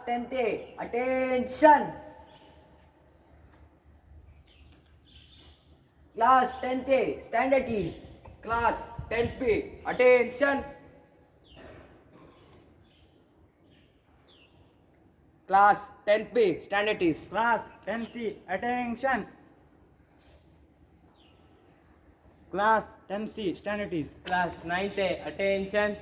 10th A, attention. Class 10th A, stand at ease. Class 10th B, attention. Class 10th B, stand at ease. Class 10C, attention. Class 10C, stand at ease. Class 9th A, attention.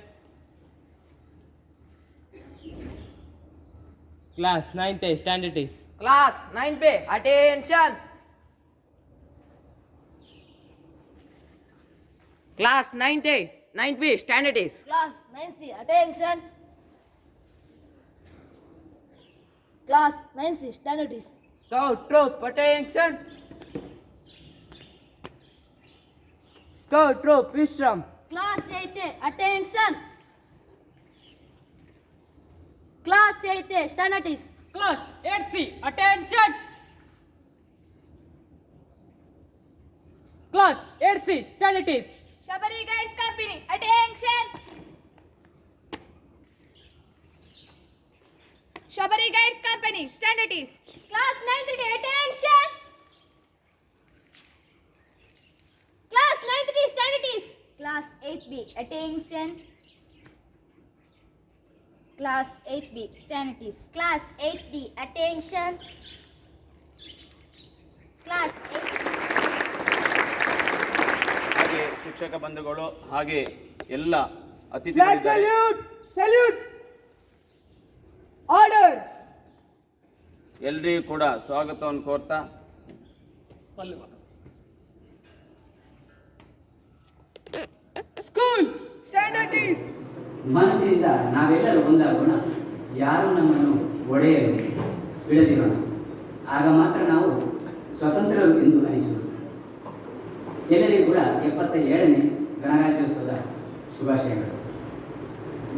Class 9th A, stand at ease. Class 9th B, attention. Class 9th A, 9th B, stand at ease. Class 9C, attention. Class 9C, stand at ease. Scout troop, attention. Scout troop, Vishram. Class 8A, attention. Class 8A, stand at ease. Class 8C, attention. Class 8C, stand at ease. Shabari Guides Company, attention. Shabari Guides Company, stand at ease. Class 9th D, attention. Class 9th D, stand at ease. Class 8B, attention. Class 8B, stand at ease. Class 8D, attention. Class 8B. ಹಾಗೆ ಶಿಕ್ಷಕ ಬಂಧುಗಳು ಹಾಗೆ ಎಲ್ಲ ಅತಿಥಿಗಳಿದ್ದಾರೆ. Salute. Order. ಎಲ್ರಿಗೂ ಕೂಡ ಸ್ವಾಗತವನ್ನು ಕೋರ್ತಾ School, stand at ease. ಮನಸ್ಸಿನಿಂದ ನಾವೆಲ್ಲರೂ ಒಂದಾಗೋಣ, ಯಾರು ನಮ್ಮನ್ನು ಒಡೆಯಲು ಬಿಡದಿರೋಣ. ಆಗ ಮಾತ್ರ ನಾವು ಸ್ವತಂತ್ರರು ಎಂದು ಅನಿಸುವುದು. ಎಲ್ಲರಿಗೂ ಕೂಡ 77ನೇ ಗಣರಾಜ್ಯೋತ್ಸವದ ಶುಭಾಶಯಗಳು.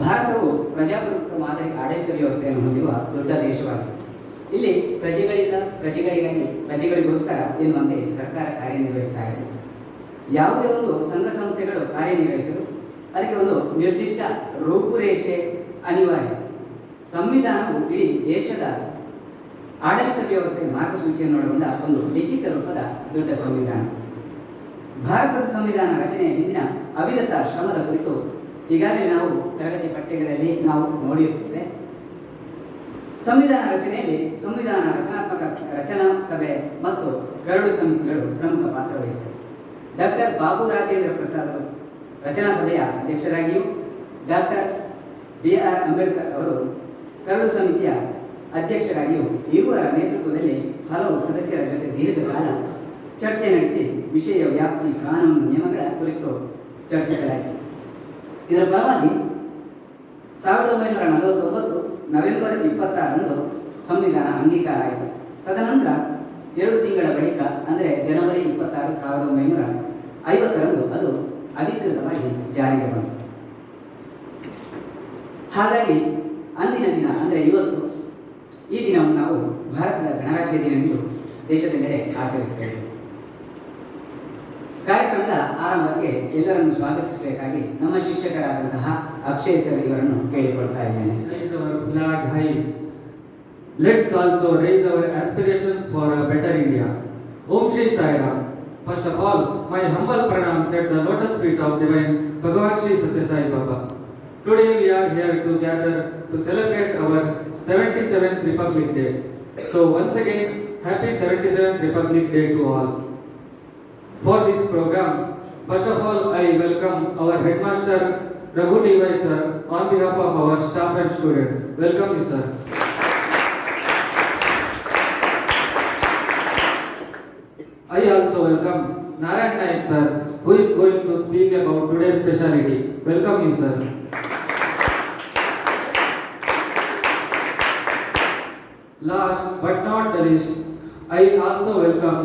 ಭಾರತವು ಪ್ರಜಾಪ್ರಭುತ್ವ ಮಾದರಿ ಆಡಳಿತ ವ್ಯವಸ್ಥೆಯನ್ನು ಹೊಂದಿರುವ ದೊಡ್ಡ ದೇಶವಾಗಿದೆ. ಇಲ್ಲಿ ಪ್ರಜೆಗಳಿಂದ ಪ್ರಜೆಗಳಿಗಾಗಿ ಪ್ರಜೆಗಳಿಗೋಸ್ಕರ ಎನ್ನುವಂತೆ ಸರ್ಕಾರ ಕಾರ್ಯನಿರ್ವಹಿಸ್ತಾ ಇದೆ. ಯಾವುದೇ ಒಂದು ಸಂಘ ಸಂಸ್ಥೆಗಳು ಕಾರ್ಯನಿರ್ವಹಿಸಲು ಅದಕ್ಕೆ ಒಂದು ನಿರ್ದಿಷ್ಟ ರೂಪುರೇಷೆ ಅನಿವಾರ್ಯ. ಸಂವಿಧಾನವು ಇಡೀ ದೇಶದ ಆಡಳಿತ ವ್ಯವಸ್ಥೆಯ ಮಾರ್ಗಸೂಚಿಯನ್ನು ಒಳಗೊಂಡ ಒಂದು ಲಿಖಿತ ರೂಪದ ದೊಡ್ಡ ಸಂವಿಧಾನ. ಭಾರತದ ಸಂವಿಧಾನ ರಚನೆಯ ಹಿಂದಿನ ಅವಿರತ ಶ್ರಮದ ಕುರಿತು ಈಗಾಗಲೇ ನಾವು ತರಗತಿ ಪಠ್ಯಗಳಲ್ಲಿ ನಾವು ನೋಡಿರುತ್ತೇವೆ. ಸಂವಿಧಾನ ರಚನೆಯಲ್ಲಿ ಸಂವಿಧಾನ ರಚನಾ ಸಭೆ ಮತ್ತು ಕರಡು ಸಮಿತಿಗಳು ಪ್ರಮುಖ ಪಾತ್ರ ವಹಿಸಿವೆ. ಡಾಕ್ಟರ್ ಬಾಬು ರಾಜೇಂದ್ರ ಪ್ರಸಾದ್ ಅವರು ರಚನಾ ಸಭೆಯ ಅಧ್ಯಕ್ಷರಾಗಿಯೂ, ಡಾಕ್ಟರ್ BR ಅಂಬೇಡ್ಕರ್ ಅವರು ಕರಡು ಸಮಿತಿಯ ಅಧ್ಯಕ್ಷರಾಗಿಯೂ ಇರುವರ ನೇತೃತ್ವದಲ್ಲಿ ಹಲವು ಸದಸ್ಯರ ಜೊತೆ ದೀರ್ಘಕಾಲ ಚರ್ಚೆ ನಡೆಸಿ ವಿಷಯ ವ್ಯಾಪ್ತಿ ಕಾನೂನು ನಿಯಮಗಳ ಕುರಿತು ಚರ್ಚಿಸಲಾಯಿತು. ಇದರ ಪರವಾಗಿ 1949 ನವೆಂಬರ್ 26ರಂದು ಸಂವಿಧಾನ ಅಂಗೀಕಾರ ಆಯಿತು. ತದನಂತರ 2 ತಿಂಗಳ ಬಳಿಕ ಅಂದರೆ ಜನವರಿ 26, 1950ರಂದು ಅದು ಅಧಿಕೃತವಾಗಿ ಜಾರಿಗೆ ಬಂತು. ಹಾಗಾಗಿ ಅಂದಿನ ದಿನ ಅಂದರೆ ಇವತ್ತು ಈ ದಿನವನ್ನು ನಾವು ಭಾರತದ ಗಣರಾಜ್ಯ ದಿನವೆಂದು ದೇಶದೆಲ್ಲೆಡೆ ಆಚರಿಸ್ತೇವೆ. ಕಾರ್ಯಕ್ರಮದ ಆರಂಭಕ್ಕೆ ಎಲ್ಲರನ್ನು ಸ್ವಾಗತಿಸಬೇಕಾಗಿ ನಮ್ಮ ಶಿಕ್ಷಕರಾದಂತಹ ಅಕ್ಷಯ್ ಸರ್ ಇವರನ್ನು ಕೇಳಿಕೊಳ್ತಾ ಇದ್ದೇನೆ. Raise our flag high. Let's also raise our aspirations for a better India. Om Shri Sai Ram. First of all, my humble pranams at the lotus feet of divine Bhagavan Shri Satya Sai Baba. Today we are here together to celebrate our 77th Republic Day. So once again, happy 77th Republic Day to all. For this program, first of all, I welcome our headmaster Raghu T.Y. sir on behalf of our staff and students. Welcome you, sir. I also welcome Narayan Naik sir, who is going to speak about today's speciality. Welcome you, sir. Last but not the least, I also welcome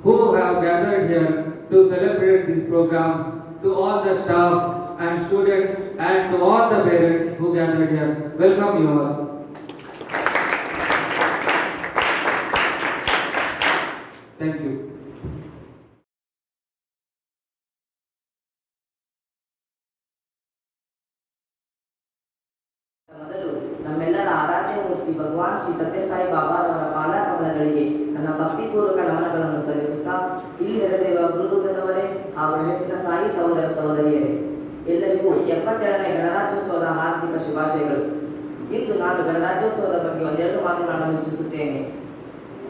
who have gathered here to celebrate this program, to all the staff and students and to all the parents who gathered here. Welcome you all. Thank you. ಮೊದಲು ನಮ್ಮೆಲ್ಲರ ಆರಾಧ್ಯ ಮೂರ್ತಿ ಭಗವಾನ್ ಭಗವಾನ್ ಶ್ರೀ ಸತ್ಯಸಾಯಿ ಬಾಬಾರವರ ಪಾದಕಮಲಗಳಿಗೆ ನನ್ನ ಭಕ್ತಿಪೂರ್ವಕ ನಮನಗಳನ್ನು ಸಲ್ಲಿಸುತ್ತಾ ಇಲ್ಲಿ ನೆರೆದಿರುವ ಗುರುವೃಂದದವರೇ ಹಾಗೂ ನೆಚ್ಚಿನ ಸಾಯಿ ಸಹೋದರ ಸಹೋದರಿಯರೇ, ಎಲ್ಲರಿಗೂ 77ನೇ ಗಣರಾಜ್ಯೋತ್ಸವದ ಹಾರ್ದಿಕ ಶುಭಾಶಯಗಳು. ಇಂದು ನಾನು ಗಣರಾಜ್ಯೋತ್ಸವದ ಬಗ್ಗೆ ಒಂದೆರಡು ಮಾತನಾಡಲು ಇಚ್ಛಿಸುತ್ತೇನೆ.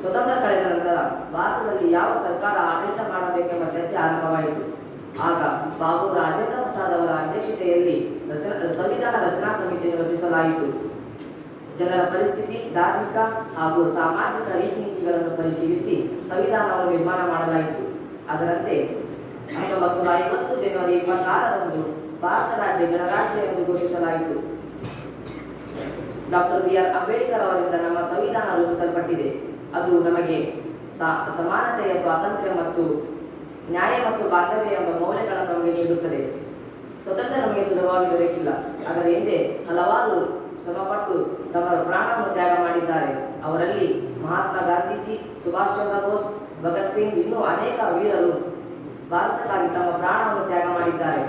ಸ್ವತಂತ್ರ ಕಳೆದ ನಂತರ ಭಾರತದಲ್ಲಿ ಯಾವ ಸರ್ಕಾರ ಆಡಳಿತ ಮಾಡಬೇಕೆಂಬ ಚರ್ಚೆ ಆರಂಭವಾಯಿತು. ಆಗ ಬಾಬು ರಾಜೇಂದ್ರ ಪ್ರಸಾದ್ ಅವರ ಅಧ್ಯಕ್ಷತೆಯಲ್ಲಿ ಸಂವಿಧಾನ ರಚನಾ ಸಮಿತಿಯನ್ನು ರಚಿಸಲಾಯಿತು. ಜನರ ಪರಿಸ್ಥಿತಿ, ಧಾರ್ಮಿಕ ಹಾಗೂ ಸಾಮಾಜಿಕ ರೀತಿ ನೀತಿಗಳನ್ನು ಪರಿಶೀಲಿಸಿ ಸಂವಿಧಾನವನ್ನು ನಿರ್ಮಾಣ ಮಾಡಲಾಯಿತು. ಅದರಂತೆ 1950 ಜನವರಿ 26ರಂದು ಭಾರತ ರಾಜ್ಯ ಗಣರಾಜ್ಯ ಎಂದು ಘೋಷಿಸಲಾಯಿತು. ಡಾಕ್ಟರ್ BR ಅಂಬೇಡ್ಕರ್ ಅವರಿಂದ ನಮ್ಮ ಸಂವಿಧಾನ ರೂಪಿಸಲ್ಪಟ್ಟಿದೆ. ಅದು ನಮಗೆ ಸಮಾನತೆಯ, ಸ್ವಾತಂತ್ರ್ಯ ಮತ್ತು ನ್ಯಾಯ ಮತ್ತು ಬಾಂಧವ್ಯ ಎಂಬ ಮೌಲ್ಯಗಳನ್ನು ನಮಗೆ ನೀಡುತ್ತದೆ. ಸ್ವತಂತ್ರ ನಮಗೆ ಸುಲಭವಾಗಿ ದೊರಕಿಲ್ಲ. ಅದರ ಹಿಂದೆ ಹಲವಾರು ಶ್ರಮಪಟ್ಟು ತಮ್ಮ ಪ್ರಾಣವನ್ನು ತ್ಯಾಗ ಮಾಡಿದ್ದಾರೆ. ಅವರಲ್ಲಿ ಮಹಾತ್ಮ ಗಾಂಧೀಜಿ, ಸುಭಾಷ್ ಚಂದ್ರ ಬೋಸ್, ಭಗತ್ ಸಿಂಗ್, ಇನ್ನೂ ಅನೇಕ ವೀರರು ಭಾರತಕ್ಕಾಗಿ ತಮ್ಮ ಪ್ರಾಣವನ್ನು ತ್ಯಾಗ ಮಾಡಿದ್ದಾರೆ.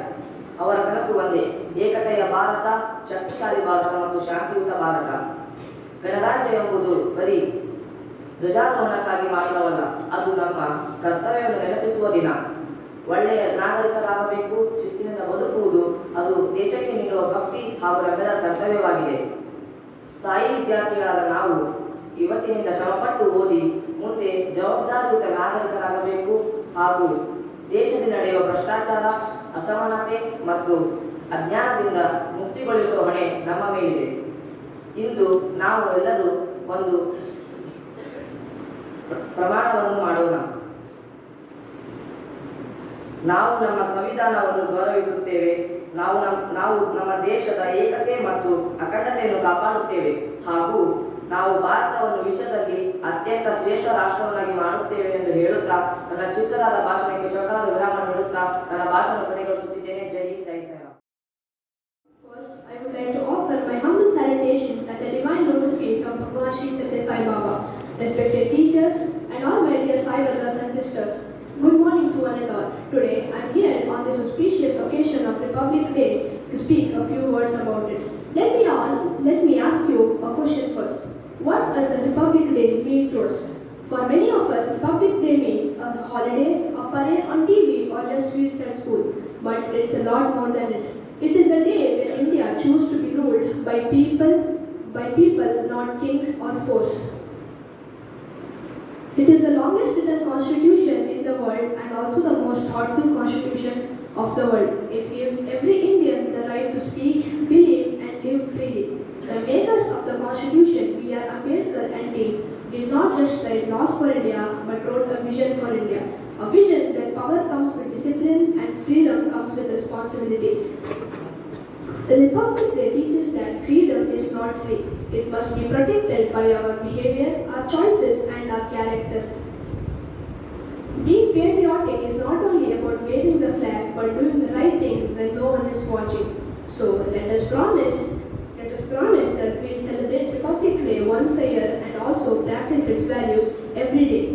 ಅವರ ಕನಸು ಒಂದೇ: ಏಕತೆಯ ಭಾರತ, ಶಕ್ತಿಶಾಲಿ ಭಾರತ ಮತ್ತು ಶಾಂತಿಯುತ ಭಾರತ. ಗಣರಾಜ್ಯ ಎಂಬುದು ಬರೀ ಧ್ವಜಾರೋಹಣಕ್ಕಾಗಿ ಮಾತ್ರವಲ್ಲ, ಅದು ನಮ್ಮ ಕರ್ತವ್ಯವನ್ನು ನೆನಪಿಸುವ ದಿನ. ಒಳ್ಳೆಯ ನಾಗರಿಕರಾಗಬೇಕು, ಶಿಸ್ತಿನಿಂದ ಬದುಕುವುದು ಅದು ದೇಶಕ್ಕೆ ನೀಡುವ ಭಕ್ತಿ ಹಾಗೂ ನಮ್ಮೆಲ್ಲರ ಕರ್ತವ್ಯವಾಗಿದೆ. ಸಾಯಿ ವಿದ್ಯಾರ್ಥಿಗಳಾದ ನಾವು ಇವತ್ತಿನಿಂದ ಶ್ರಮಪಟ್ಟು ಓದಿ ಮುಂದೆ ಜವಾಬ್ದಾರಿಯುತ ನಾಗರಿಕರಾಗಬೇಕು ಹಾಗೂ ದೇಶದಲ್ಲಿ ನಡೆಯುವ ಭ್ರಷ್ಟಾಚಾರ, ಅಸಮಾನತೆ ಮತ್ತು ಅಜ್ಞಾನದಿಂದ ಮುಕ್ತಿಗೊಳಿಸುವ ಹೊಣೆ ನಮ್ಮ ಮೇಲಿದೆ. ಇಂದು ನಾವು ಎಲ್ಲರೂ ಒಂದು ಪ್ರಮಾಣವನ್ನು ಮಾಡೋಣ. ನಾವು ನಮ್ಮ ಸಂವಿಧಾನವನ್ನು ಗೌರವಿಸುತ್ತೇವೆ. ನಾವು ನಮ್ಮ ದೇಶದ ಏಕತೆ ಮತ್ತು ಅಖಂಡತೆಯನ್ನು ಕಾಪಾಡುತ್ತೇವೆ ಹಾಗೂ ನಾವು ಭಾರತವನ್ನು ವಿಶ್ವದಲ್ಲಿ ಅತ್ಯಂತ ಶ್ರೇಷ್ಠ ರಾಷ್ಟ್ರವನ್ನಾಗಿ ಮಾಡುತ್ತೇವೆ ಎಂದು ಹೇಳುತ್ತಾ ನನ್ನ ಚಿಕ್ಕದಾದ ಭಾಷಣಕ್ಕೆ ಚೊಕ್ಕದಾದ ವಿರಾಮ ನೀಡುತ್ತಾ ನನ್ನ ಭಾಷಣ ಕೊನೆಗೊಳಿಸುತ್ತಿದ್ದೇನೆ. ಜೈ ಹಿಂದ್, ಜೈ Sairam. First, I would like to offer my humble salutations at the divine lotus feet of Bhagwan Sri Satya Sai Baba, respected teachers, and all my dear Sai brothers and sisters. Good morning to one and all. Today, I am here on this auspicious occasion of Republic Day to speak a few words about it. Let me ask you a question first. What does a Republic Day mean to us? For many of us, Republic Day means a holiday, a parade on TV, or just sweets at school. But it's a lot more than it. It is the day when India chose to be ruled by people, not kings or force. It is the longest written constitution in the world and also the most thoughtful constitution of the world. It gives every Indian the right to speak, believe, and live freely. The makers of the constitution, B.R. Ambedkar and team, did not just write laws for India, but wrote a vision for India. A vision that power comes with discipline and freedom comes with responsibility. The Republic Day teaches that freedom is not free. It must be protected by our behavior, our choices, and our character. Being patriotic is not only about waving the flag, but doing the right thing when no one is watching. So let us promise that we'll celebrate Republic Day once a year and also practice its values every day.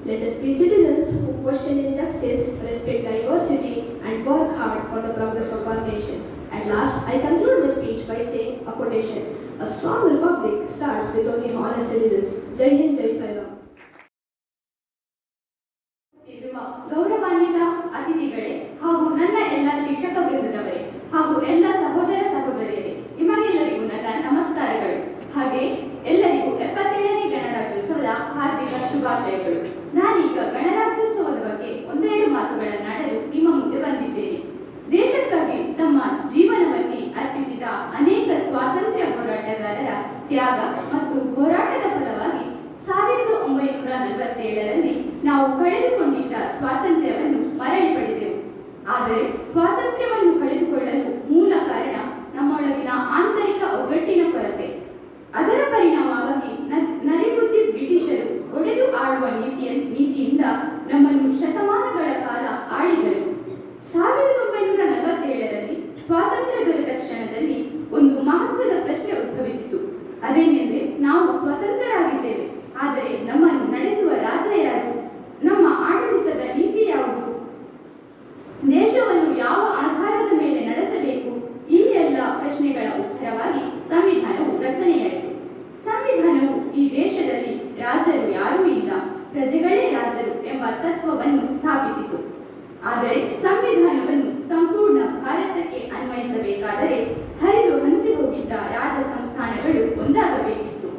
Let us be citizens who question injustice, respect diversity, and work hard for the progress of our nation. At last, I conclude my speech by saying a quotation: a strong republic starts with only honest citizens. Jai Hind, Jai Sairam. ಗೌರವಾನ್ವಿತ ಅತಿಥಿಗಳೇ ಹಾಗೂ ನನ್ನ ಎಲ್ಲ ಶಿಕ್ಷಕ ವೃಂದದವರೇ ಹಾಗೂ ಎಲ್ಲ ಸಹೋದರ ಸಹೋದರಿಯರೇ, ನಿಮಗೆಲ್ಲರಿಗೂ ನನ್ನ ನಮಸ್ಕಾರಗಳು. ಹಾಗೆ ಎಲ್ಲರಿಗೂ 77ನೇ ಗಣರಾಜ್ಯೋತ್ಸವದ ಹಾರ್ದಿಕ ಶುಭಾಶಯಗಳು. ನಾನೀಗ ಗಣರಾಜ್ಯೋತ್ಸವದ ಬಗ್ಗೆ ಒಂದೆರಡು ಮಾತುಗಳನ್ನಾಡಲು ನಿಮ್ಮ ಮುಂದೆ ಬಂದಿದ್ದೇನೆ. ದೇಶಕ್ಕಾಗಿ ತಮ್ಮ ಜೀವನವನ್ನೇ ಅರ್ಪಿಸಿದ ಅನೇಕ ಸ್ವಾತಂತ್ರ್ಯ ಹೋರಾಟಗಾರರ ತ್ಯಾಗ ಮತ್ತು ಹೋರಾಟದ ಫಲವಾಗಿ 1947ರಲ್ಲಿ ನಾವು ಕಳೆದುಕೊಂಡಿದ್ದ ಸ್ವಾತಂತ್ರ್ಯವನ್ನು ಮರಳಿ ಪಡೆದೆವು. ಆದರೆ ಸ್ವಾತಂತ್ರ್ಯವನ್ನು ಕಳೆದುಕೊಳ್ಳಲು ಮೂಲ ಕಾರಣ ನಮ್ಮೊಳಗಿನ ಆಂತರಿಕ ಒಗ್ಗಟ್ಟಿನ ಕೊರತೆ. ಅದರ ಪರಿಣಾಮವಾಗಿ ನರಿಬುದ್ಧಿ ಬ್ರಿಟಿಷರು ಒಡೆದು ಆಳುವ ನೀತಿಯಿಂದ ನಮ್ಮನ್ನು ಶತಮಾನಗಳ ಕಾಲ ಆಳಿದರು. 1947ರಲ್ಲಿ ಸ್ವಾತಂತ್ರ್ಯ ದೊರೆತ ಕ್ಷಣದಲ್ಲಿ ಒಂದು ಮಹತ್ವದ ಪ್ರಶ್ನೆ ಉದ್ಭವಿಸಿತು. ಅದೇನೆಂದರೆ, ನಾವು ಸ್ವತಂತ್ರರಾಗಿದ್ದೇವೆ, ಆದರೆ ನಮ್ಮನ್ನು ನಡೆಸುವ ರಾಜ ಯಾರು? ನಮ್ಮ ಆಡಳಿತದ ನೀತಿ ಯಾವುದು? ದೇಶವನ್ನು ಯಾವ ಆಧಾರದ ಮೇಲೆ ನಡೆಸಬೇಕು? ಈ ಎಲ್ಲ ಪ್ರಶ್ನೆಗಳ ಉತ್ತರವಾಗಿ ಸಂವಿಧಾನವು ರಚನೆಯಾಯಿತು. ರಾಜರು ಯಾರೂ ಇಲ್ಲ, ಪ್ರಜೆಗಳೇ ರಾಜರು ಎಂಬ ತತ್ವವನ್ನು ಸ್ಥಾಪಿಸಿತು. ಆದರೆ ಸಂವಿಧಾನವನ್ನು ಸಂಪೂರ್ಣ ಭಾರತಕ್ಕೆ ಅನ್ವಯಿಸಬೇಕಾದರೆ ಹರಿದು ಹಂಚಿ ಹೋಗಿದ್ದ ರಾಜ ಸಂಸ್ಥಾನಗಳು ಒಂದಾಗಬೇಕಿತ್ತು.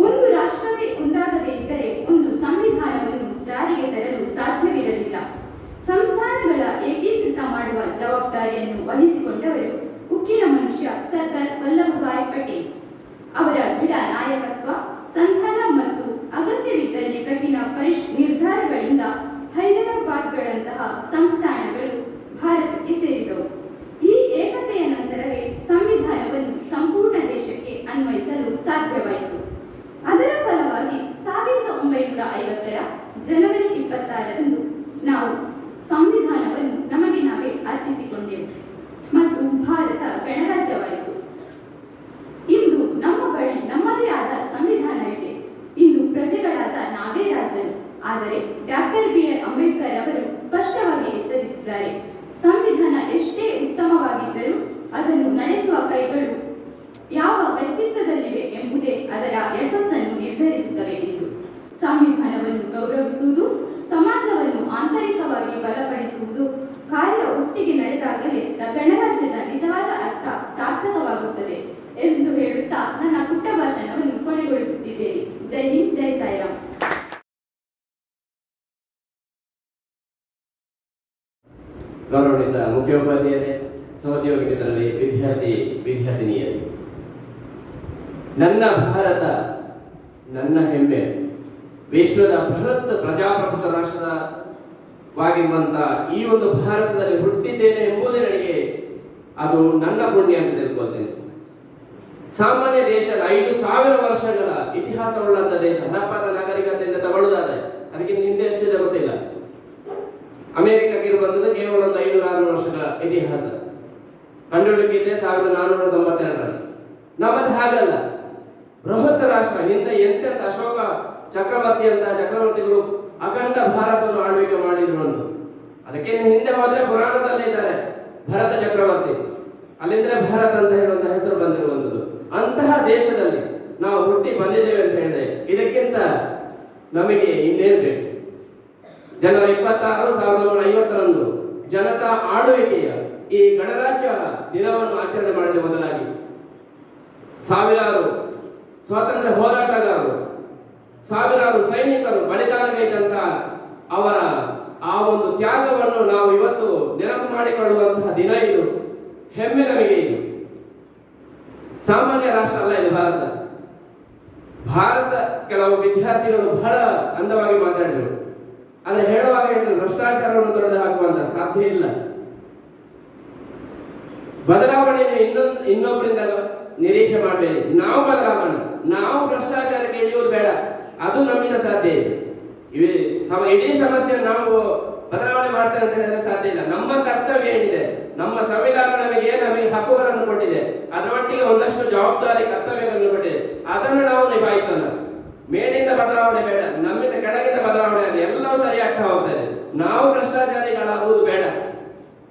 ಒಂದು ರಾಷ್ಟ್ರವೇ ಒಂದಾಗದೇ ಇದ್ದರೆ ಒಂದು ಸಂವಿಧಾನವನ್ನು ಜಾರಿಗೆ ತರಲು ಸಾಧ್ಯವಿರಲಿಲ್ಲ. ಸಂಸ್ಥಾನಗಳ ಏಕೀಕೃತ ಮಾಡುವ ಜವಾಬ್ದಾರಿಯನ್ನು ವಹಿಸಿಕೊಂಡವರು ಉಕ್ಕಿನ ಮನುಷ್ಯ ಸರ್ದಾರ್ ವಲ್ಲಭಭಾಯ್ ಪಟೇಲ್. ಅವರ ದೃಢ ನಾಯಕತ್ವ, ಸಂಧಾನ ಮತ್ತು ಅಗತ್ಯವಿದ್ದಲ್ಲಿ ಕಠಿಣ ನಿರ್ಧಾರಗಳಿಂದ ಹೈದರಾಬಾದ್ಗಳಂತಹ ಸಂಸ್ಥಾನಗಳು ಭಾರತಕ್ಕೆ ಸೇರಿದವು. ಈ ಏಕತೆಯ ನಂತರವೇ ಸಂವಿಧಾನವನ್ನು ಸಂಪೂರ್ಣ ದೇಶಕ್ಕೆ ಅನ್ವಯಿಸಲು ಸಾಧ್ಯವಾಯಿತು. ಅದರ ಫಲವಾಗಿ 1950ರ ಜನವರಿ 26ರಂದು ನಾವು ಸಂವಿಧಾನವನ್ನು ನಮಗೆ ನಾವೇ ಅರ್ಪಿಸಿಕೊಂಡೆವು ಮತ್ತು ಭಾರತ ಗಣರಾಜ್ಯವಾಯಿತು. ಇಂದು ನಮ್ಮ ಬಳಿ ನಮ್ಮದೇ ಆದ ಸಂವಿಧಾನವಿದೆ. ಇಂದು ಪ್ರಜೆಗಳಾದ ನಾವೇ ರಾಜರು. ಆದರೆ ಡಾಕ್ಟರ್ BR ಅಂಬೇಡ್ಕರ್ ಅವರು ಸ್ಪಷ್ಟವಾಗಿ ಎಚ್ಚರಿಸಿದ್ದಾರೆ, ಸಂವಿಧಾನ ಎಷ್ಟೇ ಉತ್ತಮವಾಗಿದ್ದರೂ ಅದನ್ನು ನಡೆಸುವ ಕೈಗಳು ಯಾವ ವ್ಯಕ್ತಿತ್ವದಲ್ಲಿವೆ ಎಂಬುದೇ ಅದರ ಯಶಸ್ಸನ್ನು ನಿರ್ಧರಿಸುತ್ತವೆ ಎಂದು. ಸಂವಿಧಾನವನ್ನು ಗೌರವಿಸುವುದು, ಸಮಾಜವನ್ನು ಆಂತರಿಕವಾಗಿ ಬಲಪಡಿಸುವುದು ಕಾರ್ಯ ಒಟ್ಟಿಗೆ ನಡೆದಾಗಲೇ ಗಣರಾಜ್ಯದ ನಿಜವಾದ ಅರ್ಥ ಸಾರ್ಥಕವಾಗುತ್ತದೆ ಎಂದು ಹೇಳುತ್ತಾ ನನ್ನ ಪುಟ್ಟ ಭಾಷಣವನ್ನು ಕೊನೆಗೊಳಿಸುತ್ತಿದ್ದೇನೆ. ಜೈ ಹಿಂದ್, ಜೈ ಸಾಯಿರಾಮ್. ಗೌರವಾನ್ವಿತ ಮುಖ್ಯೋಪಾಧ್ಯಾಯರೇ, ಸಹೋದ್ಯೋಗಿ ಮಿತ್ರರೇ, ವಿದ್ಯಾರ್ಥಿನಿಯರೇ, ನನ್ನ ಭಾರತ ನನ್ನ ಹೆಮ್ಮೆ. ವಿಶ್ವದ ಬೃಹತ್ ಪ್ರಜಾಪ್ರಭುತ್ವ ರಾಷ್ಟ್ರವಾಗಿರುವಂತಹ ಈ ಒಂದು ಭಾರತದಲ್ಲಿ ಹುಟ್ಟಿದ್ದೇನೆ ಎಂಬುದೇ ನನಗೆ ಅದು ನನ್ನ ಪುಣ್ಯ ಅಂತ ತಿಳ್ಕೊಳ್ತೇನೆ. ಸಾಮಾನ್ಯ ದೇಶ 5,000 ವರ್ಷಗಳ ಇತಿಹಾಸವುಳ್ಳಂತ ದೇಶ. ಹರಪ್ಪದ ನಾಗರಿಕತೆಯಿಂದ ತಗೊಳ್ಳುವುದಾದ್ರೆ ಅದಕ್ಕಿಂತ ಹಿಂದೆ ಎಷ್ಟಿದೆ ಗೊತ್ತಿಲ್ಲ. ಅಮೆರಿಕಕ್ಕೆ ಇರುವಂಥದ್ದು ಕೇವಲ ಒಂದು 500-600 ವರ್ಷಗಳ ಇತಿಹಾಸ. ಕಂಡುಹಿಡಿದಿದೆ 1492ರಲ್ಲಿ. ನಮ್ಮದು ಹಾಗಲ್ಲ, ಬೃಹತ್ ರಾಷ್ಟ್ರ. ಹಿಂದೆ ಎಂತೆಂತ ಅಶೋಕ ಚಕ್ರವರ್ತಿ ಅಂತ ಚಕ್ರವರ್ತಿಗಳು ಅಖಂಡ ಭಾರತವನ್ನು ಆಳ್ವಿಕೆ ಮಾಡಿದ್ರು ಒಂದು. ಅದಕ್ಕೆ ಹಿಂದೆ ಹೋದ್ರೆ ಪುರಾಣದಲ್ಲೇ ಇದ್ದಾರೆ ಭರತ ಚಕ್ರವರ್ತಿ, ಅಲ್ಲಿಂದಲೇ ಭಾರತ ಅಂತ ಹೇಳುವಂತಹ ಹೆಸರು ಬಂದಿರುವಂಥದ್ದು. ಅಂತಹ ದೇಶದಲ್ಲಿ ನಾವು ಹುಟ್ಟಿ ಬಂದಿದ್ದೇವೆ ಅಂತ ಹೇಳಿದ್ರೆ ಇದಕ್ಕಿಂತ ನಮಗೆ ಇನ್ನೇನು ಬೇಕು? ಜನವರಿ 26, 1950ರಂದು ಜನತಾ ಆಳ್ವಿಕೆಯ ಈ ಗಣರಾಜ್ಯ ದಿನವನ್ನು ಆಚರಣೆ ಮಾಡಿದ ಮೊದಲಾಗಿ ಸಾವಿರಾರು ಸ್ವಾತಂತ್ರ್ಯ ಹೋರಾಟಗಾರರು, ಸಾವಿರಾರು ಸೈನಿಕರು ಬಲಿದಾನಗೈದಂತ ಅವರ ಆ ಒಂದು ತ್ಯಾಗವನ್ನು ನಾವು ಇವತ್ತು ನೆನಪು ಮಾಡಿಕೊಳ್ಳುವಂತಹ ದಿನ ಇದು. ಹೆಮ್ಮೆ ನಮಗೆ ಇದು. ಸಾಮಾನ್ಯ ರಾಷ್ಟ್ರ ಅಲ್ಲ ಇದು ಭಾರತ. ಕೆಲವು ವಿದ್ಯಾರ್ಥಿಗಳು ಬಹಳ ಅಂದವಾಗಿ ಮಾತಾಡಿದರು. ಆದರೆ ಹೇಳುವಾಗ ಹೇಳಿದ್ರು, ಭ್ರಷ್ಟಾಚಾರವನ್ನು ತೊಡೆದು ಹಾಕುವಂತ ಸಾಧ್ಯ ಇಲ್ಲ. ಬದಲಾವಣೆಯನ್ನು ಇನ್ನೊಬ್ಬರಿಂದ ನಿರೀಕ್ಷೆ ಮಾಡಬೇಡಿ. ನಾವು ಬದಲಾವಣೆ, ನಾವು ಭ್ರಷ್ಟಾಚಾರಕ್ಕೆ ಇಳಿಯೋದು ಬೇಡ. ಅದು ನಮ್ಮಿಂದ ಸಾಧ್ಯ ಇದೆ. ಇಡೀ ಸಮಸ್ಯೆ ನಾವು ಬದಲಾವಣೆ ಮಾಡ್ತೇವೆ ಅಂತ ಹೇಳಿದ್ರೆ ಸಾಧ್ಯ ಇಲ್ಲ. ನಮ್ಮ ಕರ್ತವ್ಯ ಏನಿದೆ, ನಮ್ಮ ಸಂವಿಧಾನ ನಮಗೆ ಹಕ್ಕುಗಳನ್ನು ಕೊಟ್ಟಿದೆ, ಅದರೊಟ್ಟಿಗೆ ಒಂದಷ್ಟು ಜವಾಬ್ದಾರಿ ಕರ್ತವ್ಯಗಳನ್ನು ಕೊಟ್ಟಿದೆ. ಅದನ್ನು ನಾವು ನಿಭಾಯಿಸೋಣ. ಮೇಲಿಂದ ಬದಲಾವಣೆ ಬೇಡ, ನಮ್ಮಿಂದ ಕೆಳಗಿಂದ ಬದಲಾವಣೆ ಆಗಲಿ, ಎಲ್ಲವೂ ಸರಿ ಆಗ್ತಾ ಹೋಗ್ತದೆ. ನಾವು ಭ್ರಷ್ಟಾಚಾರಿಗಳಾಗುವುದು ಬೇಡ.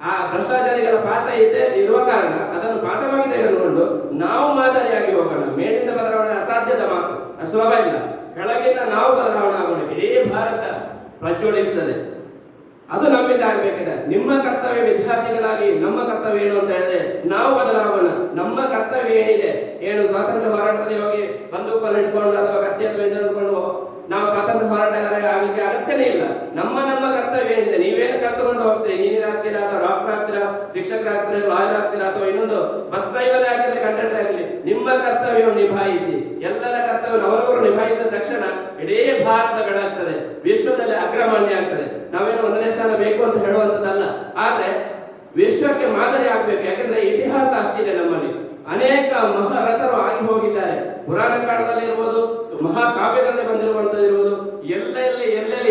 ಆ ಭ್ರಷ್ಟಾಚಾರಿಗಳ ಪಾಠ ಇರುವ ಕಾರಣ ಅದನ್ನು ಪಾಠವಾಗಿ ತೆಗೆದುಕೊಂಡು ನಾವು ಮಾದರಿಯಾಗಿ ಹೋಗೋಣ. ಮೇಲಿಂದ ಬದಲಾವಣೆ ಅಸಾಧ್ಯದ ಮಾತು, ಅಷ್ಟು ಸುಲಭ ಇಲ್ಲ. ಕೆಳಗಿಂದ ನಾವು ಬದಲಾವಣೆ ಆಗೋಣ. ಇಡೀ ಭಾರತ ಪ್ರಜ್ವಲಿಸ್ತದೆ. ಅದು ನಮ್ಮಿಂದ ಆಗಬೇಕಿದೆ. ನಿಮ್ಮ ಕರ್ತವ್ಯ ವಿದ್ಯಾರ್ಥಿಗಳಾಗಿ ನಮ್ಮ ಕರ್ತವ್ಯ ಏನು ಅಂತ ಹೇಳಿದ್ರೆ ನಾವು ಬದಲಾಗೋಣ. ನಮ್ಮ ಕರ್ತವ್ಯ ಏನಿದೆ, ಏನು ಸ್ವಾತಂತ್ರ್ಯ ಹೋರಾಟದಲ್ಲಿ ಹೋಗಿ ಬಂದೂಕನ್ನು ಇಟ್ಕೊಂಡು ಅಥವಾ ಕತ್ತಿಯನ್ನು ಹಿಡಿದುಕೊಂಡು ನಾವು ಸ್ವಾತಂತ್ರ್ಯ ಹೋರಾಟಗಾರ ಆಗಲಿಕ್ಕೆ ಅಗತ್ಯನೇ ಇಲ್ಲ. ನಮ್ಮ ಕರ್ತವ್ಯ ಏನಿದೆ, ನೀವೇನು ಕಲ್ತುಕೊಂಡು ಹೋಗ್ತೀರಿ, ಇಂಜಿನಿಯರ್ ಆಗ್ತೀರಾ ಅಥವಾ ಡಾಕ್ಟರ್ ಆಗ್ತೀರಾ, ಶಿಕ್ಷಕರಾಗ್ತೀರಾ, ಲಾಯರ್ ಆಗ್ತೀರಾ ಅಥವಾ ಇನ್ನೊಂದು ಬಸ್ ಡ್ರೈವರ್ ಆಗಿರಲಿ, ಕಂಡಕ್ಟರ್ ಆಗಲಿ, ನಿಮ್ಮ ಕರ್ತವ್ಯವನ್ನು ನಿಭಾಯಿಸಿ. ಎಲ್ಲರ ಕರ್ತವ್ಯವನ್ನು ಅವರವರು ನಿಭಾಯಿಸಿದ ತಕ್ಷಣ ಇಡೀ ಭಾರತ ಬೆಳಗ್ತದೆ, ವಿಶ್ವದಲ್ಲಿ ಅಗ್ರಮಾನ್ಯ ಆಗ್ತದೆ. ನಾವೇನು 1ನೇ ಸ್ಥಾನ ಬೇಕು ಅಂತ ಹೇಳುವಂಥದ್ದಲ್ಲ, ಆದ್ರೆ ವಿಶ್ವಕ್ಕೆ ಮಾದರಿ ಆಗ್ಬೇಕು. ಯಾಕಂದ್ರೆ ಇತಿಹಾಸ ಅಷ್ಟಿದೆ ನಮ್ಮಲ್ಲಿ. ಅನೇಕ ಮಹಾರಥರು ಆಗಿ ಹೋಗಿದ್ದಾರೆ. ಪುರಾಣ ಕಾಲದಲ್ಲಿ ಇರ್ಬೋದು, ಮಹಾಕಾವ್ಯಗಳಲ್ಲಿ ಬಂದಿರುವಂತದ್ದು ಇರ್ಬೋದು, ಎಲ್ಲೆಲ್ಲಿ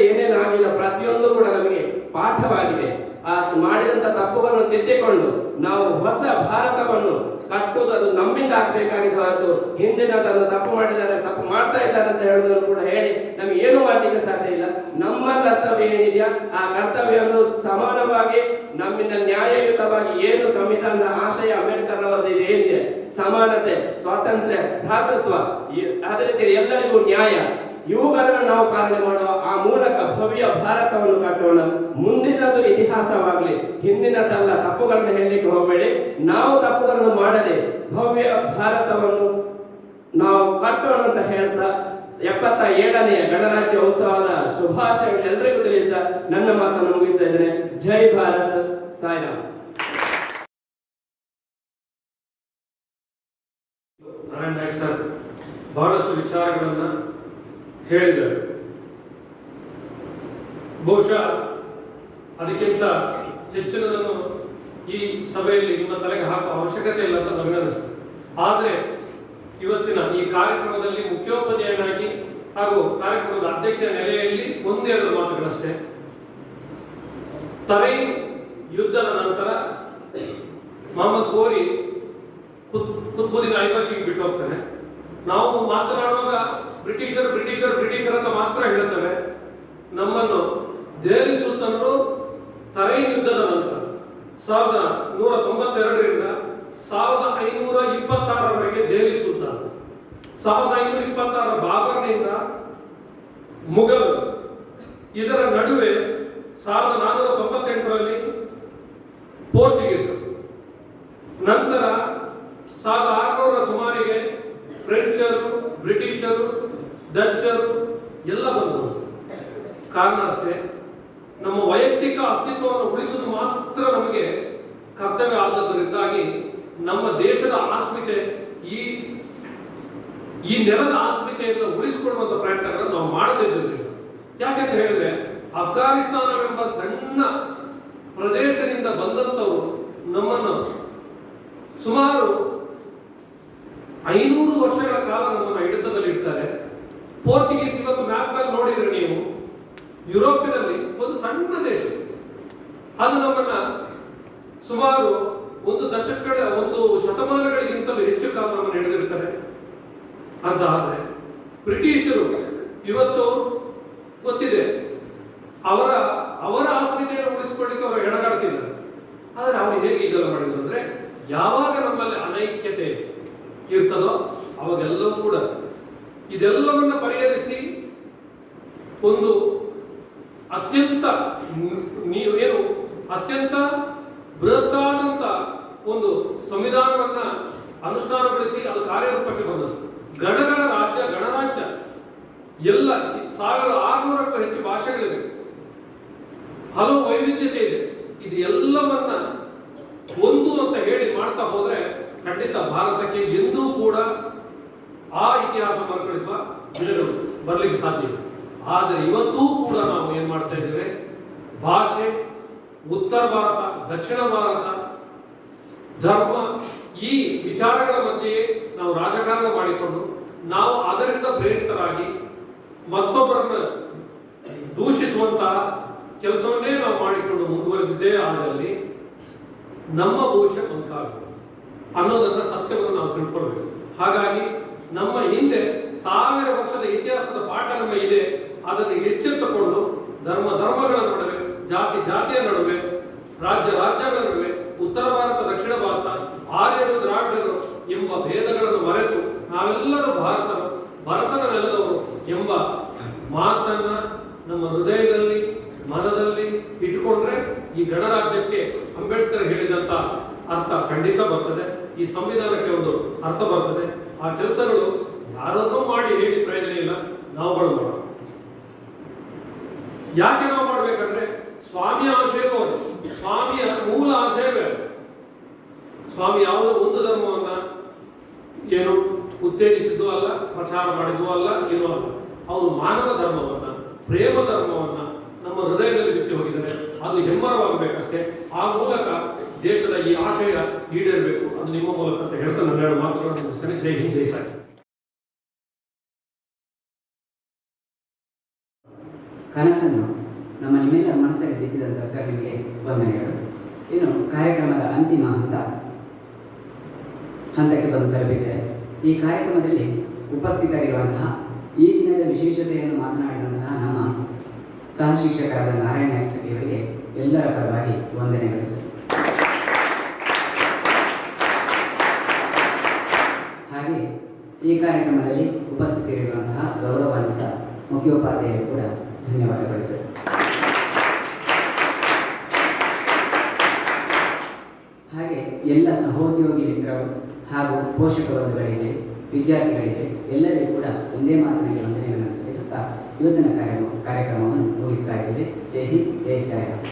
ಏನೇನು ಆಗಿಲ್ಲ ಪ್ರತಿಯೊಂದು ಕೂಡ ನಮಗೆ ಪಾಠವಾಗಿದೆ. ಆ ಮಾಡಿದಂತ ತಪ್ಪುಗಳನ್ನು ತಿದ್ದಿಕೊಂಡು ನಾವು ಹೊಸ ಭಾರತವನ್ನು ಕಟ್ಟುವುದು ಅದು ನಮ್ಮಿಂದ ಆಗ್ಬೇಕಾಗಿದ್ದು ಹೊರತು ಹಿಂದಿನ ತಪ್ಪು ಮಾಡಿದ್ದಾರೆ, ತಪ್ಪು ಮಾಡ್ತಾ ಇದ್ದಾರೆ ಅಂತ ಹೇಳುವುದನ್ನು ಕೂಡ ಹೇಳಿ ನಮಗೆ ಏನು ಮಾಡಲಿಕ್ಕೆ ಸಾಧ್ಯ ಇಲ್ಲ. ನಮ್ಮ ಕರ್ತವ್ಯ ಏನಿದೆಯಾ ಆ ಕರ್ತವ್ಯವನ್ನು ಸಮಾನವಾಗಿ ನಮ್ಮಿಂದ ನ್ಯಾಯಯುತವಾಗಿ ಏನು ಸಂವಿಧಾನದ ಆಶಯ ಅಂಬೇಡ್ಕರ್ ಅವರದ್ದು ಏನಿದೆ, ಸಮಾನತೆ, ಸ್ವಾತಂತ್ರ್ಯ, ಭ್ರಾತೃತ್ವ, ಅದೇ ರೀತಿ ಎಲ್ಲರಿಗೂ ನ್ಯಾಯ, ಇವುಗಳನ್ನು ನಾವು ಪಾಲನೆ ಮಾಡುವ ಆ ಮೂಲಕ ಭವ್ಯ ಭಾರತವನ್ನು ಕಟ್ಟೋಣ. ಮುಂದಿನದು ಇತಿಹಾಸವಾಗಲಿ, ಹಿಂದಿನದಲ್ಲ. ತಪ್ಪುಗಳನ್ನು ಹೇಳಲಿಕ್ಕೆ ಹೋಗಬೇಡಿ. ನಾವು ತಪ್ಪುಗಳನ್ನು ಮಾಡದೆ ಭವ್ಯ ಭಾರತವನ್ನು ನಾವು ಕಟ್ಟೋಣ ಅಂತ ಹೇಳ್ತಾ 77ನೇ ಗಣರಾಜ್ಯ ಉತ್ಸವದ ಶುಭಾಶಯಗಳು ಎಲ್ಲರಿಗೂ ತಿಳಿಸಿದ ನನ್ನ ಮಾತನ್ನು ಮುಗಿಸ್ತಾ ಇದ್ದೇನೆ. ಜೈ ಭಾರತ್, ಸಾಯಿರಾಮ್. ನಾರಾಯಣ ನಾಯ್ಕ್ ಸರ್ ಬಹಳಷ್ಟು ವಿಚಾರಗಳನ್ನು ಹೇಳಿದರು. ಬಹುಶಃ ಅದಕ್ಕಿಂತ ಹೆಚ್ಚಿನದನ್ನು ಈ ಸಭೆಯಲ್ಲಿ ನಿಮ್ಮ ತಲೆಗೆ ಹಾಕುವ ಅವಶ್ಯಕತೆ ಇಲ್ಲ ಅಂತ ನನಗನ್ನಿಸ್ತದೆ. ಆದರೆ ಇವತ್ತಿನ ಈ ಕಾರ್ಯಕ್ರಮದಲ್ಲಿ ಮುಖ್ಯೋಪಾಧ್ಯಾಯನಾಗಿ ಹಾಗೂ ಕಾರ್ಯಕ್ರಮದ ಅಧ್ಯಕ್ಷ ನೆಲೆಯಲ್ಲಿ ಒಂದೆರಡು ಮಾತುಗಳಷ್ಟೇ. ತರೈನ್ ಯುದ್ಧದ ನಂತರ ಮೊಹಮ್ಮದ್ ಗೋರಿ ಕುತುಬುದ್ದೀನ್ ಐಬಕ್ಕಿಗೆ ಬಿಟ್ಟು ಹೋಗ್ತಾನೆ. ನಾವು ಮಾತನಾಡುವಾಗ ಬ್ರಿಟಿಷರ್ ಬ್ರಿಟಿಷರ್ ಬ್ರಿಟಿಷರ್ ಅಂತ ಮಾತ್ರ ಹೇಳ್ತೇವೆ. ನಮ್ಮನ್ನು ದೆಹಲಿ ಸುಲ್ತಾನರು ತರೈನ್ ಯುದ್ಧದ ನಂತರ 1192ರಿಂದ 1526ರವರೆಗೆ ದೆಹಲಿ ಸುಲ್ತಾನ, 1526 ಬಾಬರ್ನಿಂದ ಮುಘಲ್, ಇದರ ನಡುವೆ 1498ರಲ್ಲಿ ಪೋರ್ಚುಗೀಸರು, ನಂತರ 1600ರ ಸುಮಾರಿಗೆ ಫ್ರೆಂಚರು, ಬ್ರಿಟಿಷರು, ಡಚ್ಚರು ಎಲ್ಲ ಬಂದರು. ಕಾರಣ ಅಷ್ಟೇ, ನಮ್ಮ ವೈಯಕ್ತಿಕ ಅಸ್ತಿತ್ವವನ್ನು ಉಳಿಸುವುದು ಮಾತ್ರ ನಮಗೆ ಕರ್ತವ್ಯ ಆದದ್ದರಿಂದಾಗಿ ನಮ್ಮ ದೇಶದ ಆಸ್ಮಿತೆ, ಈ ನೆಲದ ಆಸ್ಮಿತೆಯನ್ನು ಉಳಿಸಿಕೊಳ್ಳುವಂತ ಪ್ರಯತ್ನಗಳನ್ನು ನಾವು ಮಾಡದಿದ್ದಿರಲಿಲ್ಲ. ಯಾಕೆಂತ ಹೇಳಿದ್ರೆ ಅಫ್ಘಾನಿಸ್ತಾನವೆಂಬ ಸಣ್ಣ ಪ್ರದೇಶದಿಂದ ಬಂದಂಥವರು ನಮ್ಮನ್ನು ಸುಮಾರು 500 ವರ್ಷಗಳ ಕಾಲ ನಮ್ಮನ್ನು ಹಿಡಿತದಲ್ಲಿ ಇಡ್ತಾರೆ. ಪೋರ್ಚುಗೀಸ್ ಇವತ್ತು ಮ್ಯಾಪ್ನಲ್ಲಿ ನೋಡಿದ್ರೆ ನೀವು ಯುರೋಪಿನಲ್ಲಿ ಒಂದು ಸಣ್ಣ ದೇಶ, ಅದು ನಮ್ಮನ್ನ ಸುಮಾರು ಒಂದು ಶತಮಾನಗಳಿಗಿಂತಲೂ ಹೆಚ್ಚು ಕಾಲ ನಮ್ಮನ್ನು ಹಿಡಿದಿರ್ತಾರೆ ಅಂತ. ಆದ್ರೆ ಬ್ರಿಟಿಷರು ಇವತ್ತು ಗೊತ್ತಿದೆ, ಅವರ ಆಸ್ಮಿತೆಯನ್ನು ಉಳಿಸಿಕೊಳ್ಳಿಕ್ಕೆ ಅವರು ಎಣಗಾಡ್ತಿದ್ದಾರೆ. ಆದ್ರೆ ಅವರು ಹೇಗೆ ಇದೆಲ್ಲ ಮಾಡಿದ್ರು ಅಂದ್ರೆ, ಯಾವಾಗ ನಮ್ಮಲ್ಲಿ ಅನೈಕ್ಯತೆ ಇರ್ತದೋ ಅವಾಗೆಲ್ಲವೂ ಕೂಡ ಇದೆಲ್ಲವನ್ನ ಪರಿಹರಿಸಿ ಒಂದು ಅತ್ಯಂತ ಬೃಹತ್ತಾದಂತ ಒಂದು ಸಂವಿಧಾನವನ್ನ ಅನುಷ್ಠಾನಗೊಳಿಸಿ ಅದು ಕಾರ್ಯರೂಪಕ್ಕೆ ಬಂದದ್ದು. ಗಣಗಳ ರಾಜ್ಯ, ಗಣರಾಜ್ಯ ಎಲ್ಲ 1600ಕ್ಕೂ ಹೆಚ್ಚು ಭಾಷೆಗಳಿವೆ, ಹಲವು ವೈವಿಧ್ಯತೆ ಇದೆ. ಇದು ಎಲ್ಲವನ್ನ ಒಂದು ಅಂತ ಹೇಳಿ ಮಾಡ್ತಾ ಹೋದ್ರೆ ಖಂಡಿತ ಭಾರತಕ್ಕೆ ಎಂದೂ ಕೂಡ ಆ ಇತಿಹಾಸ ಮರುಕಳಿಸುವ ದಿನಗಳು ಬರ್ಲಿಕ್ಕೆ ಸಾಧ್ಯ ಇಲ್ಲ. ಆದರೆ ಇವತ್ತೂ ಕೂಡ ನಾವು ಏನ್ ಮಾಡ್ತಾ ಇದ್ದೇವೆ, ಭಾಷೆ, ಉತ್ತರ ಭಾರತ, ದಕ್ಷಿಣ ಭಾರತ, ಧರ್ಮ, ಈ ವಿಚಾರಗಳ ಮಧ್ಯೆ ನಾವು ರಾಜಕಾರಣ ಮಾಡಿಕೊಂಡು ನಾವು ಅದರಿಂದ ಪ್ರೇರಿತರಾಗಿ ಮತ್ತೊಬ್ಬರನ್ನ ದೂಷಿಸುವಂತಹ ಕೆಲಸವನ್ನೇ ನಾವು ಮಾಡಿಕೊಂಡು ಮುಂದುವರೆದಿದ್ದೇ ಆದಲ್ಲಿ ನಮ್ಮ ಭವಿಷ್ಯ ಬಂಕಾಗಬಹುದು ಅನ್ನೋದನ್ನ ಸತ್ಯವನ್ನು ನಾವು ತಿಳ್ಕೊಳ್ಬೇಕು. ಹಾಗಾಗಿ ನಮ್ಮ ಹಿಂದೆ 1000 ವರ್ಷದ ಇತಿಹಾಸದ ಪಾಠ ನಮ್ಮ ಇದೆ. ಅದನ್ನು ಎಚ್ಚೆತ್ತುಕೊಂಡು ಧರ್ಮಗಳ ನಡುವೆ, ಜಾತಿಯ ನಡುವೆ, ರಾಜ್ಯಗಳ ನಡುವೆ, ಉತ್ತರ ಭಾರತ, ದಕ್ಷಿಣ ಭಾರತ, ಆರ್ಯರು, ದ್ರಾವಿಡರು ಎಂಬ ಭೇದಗಳನ್ನು ಮರೆತು ನಾವೆಲ್ಲರೂ ಭರತನ ನೆಲದವರು ಎಂಬ ಮಾತನ್ನ ನಮ್ಮ ಹೃದಯದಲ್ಲಿ, ಮನದಲ್ಲಿ ಇಟ್ಟುಕೊಂಡ್ರೆ ಈ ಗಣರಾಜ್ಯಕ್ಕೆ ಅಂಬೇಡ್ಕರ್ ಹೇಳಿದಂತ ಅರ್ಥ ಖಂಡಿತ ಬರ್ತದೆ. ಈ ಸಂವಿಧಾನಕ್ಕೆ ಒಂದು ಅರ್ಥ ಬರ್ತದೆ. ಆ ಕೆಲಸಗಳು ಯಾರನ್ನೂ ಮಾಡಿ ಹೇಳಿ ಪ್ರಯೋಜನ ಇಲ್ಲ, ನಾವುಗಳು ಮಾಡೋಣ. ಯಾಕೆ ನಾವು ಮಾಡ್ಬೇಕಂದ್ರೆ ಸ್ವಾಮಿಯ ಆಶಯವೂ ಅದು, ಸ್ವಾಮಿಯ ಮೂಲ ಆಶಯವೇ. ಸ್ವಾಮಿ ಯಾವುದೋ ಒಂದು ಧರ್ಮವನ್ನ ಏನು ಉತ್ತೇಜಿಸಿದ್ದು ಅಲ್ಲ, ಪ್ರಚಾರ ಮಾಡಿದ್ದು ಅಲ್ಲ, ಏನೂ ಅಲ್ಲ. ಅವರು ಮಾನವ ಧರ್ಮವನ್ನ, ಪ್ರೇಮ ಧರ್ಮವನ್ನ ನಮ್ಮ ಹೃದಯದಲ್ಲಿ ಬಿಟ್ಟು ಹೋಗಿದ್ದಾರೆ. ಅದು ಹೆಮ್ಮರವಾಗಬೇಕಷ್ಟೇ. ಆ ಮೂಲಕ ದೇಶದ ಈ ಆಶಯ ಈಡೇರಬೇಕು. ಅದು ನಿಮ್ಮ ಮೂಲಕ ಅಂತ ಹೇಳ್ತಾ ನನ್ನ 2 ಮಾತುಗಳನ್ನು ಮುಗಿಸ್ತೇನೆ. ಜೈ ಹಿಂದ್, ಜೈ ಸಾಯಿ. ಕನಸನ್ನು ನಮ್ಮ ನಿಮ್ಮೆಲ್ಲರ ಮನಸ್ಸಲ್ಲಿ ಬಿತ್ತಿದಂಥ ಸರ್ ನಿಮಗೆ ವಂದನೆಗಳು. ಇನ್ನು ಕಾರ್ಯಕ್ರಮದ ಅಂತಿಮ ಹಂತಕ್ಕೆ ಬಂದು ತಲುಪಿದೆ. ಈ ಕಾರ್ಯಕ್ರಮದಲ್ಲಿ ಉಪಸ್ಥಿತರಿರುವಂತಹ ಈ ದಿನದ ವಿಶೇಷತೆಯನ್ನು ಮಾತನಾಡಿದಂತಹ ನಮ್ಮ ಸಹ ಶಿಕ್ಷಕರಾದ ನಾರಾಯಣ ನಾಯ್ಕ್ ಇವರಿಗೆ ಎಲ್ಲರ ಪರವಾಗಿ ವಂದನೆಗಳು ಸರ್. ಹಾಗೆ ಈ ಕಾರ್ಯಕ್ರಮದಲ್ಲಿ ಉಪಸ್ಥಿತರಿರುವಂತಹ ಗೌರವಾನ್ವಿತ ಮುಖ್ಯೋಪಾಧ್ಯಾಯರು ಕೂಡ ಧನ್ಯವಾದಗಳು ಸರ್. ಹಾಗೆ ಎಲ್ಲ ಸಹೋದ್ಯೋಗಿ ಮಿತ್ರರು ಹಾಗೂ ಪೋಷಕ ವರ್ಗಗಳಿಗೆ, ವಿದ್ಯಾರ್ಥಿಗಳಿಗೆ ಎಲ್ಲರಿಗೂ ಕೂಡ ಒಂದೇ ಮಾತಿನಲ್ಲಿ ವಂದನೆಗಳನ್ನು ಸಲ್ಲಿಸುತ್ತಾ ಇವತ್ತಿನ ಕಾರ್ಯಕ್ರಮವನ್ನು ಮುಗಿಸ್ತಾ ಇದ್ದೇವೆ. ಜೈ ಹಿಂದ್, ಜೈ ಸಾಯಿರಾಮ್.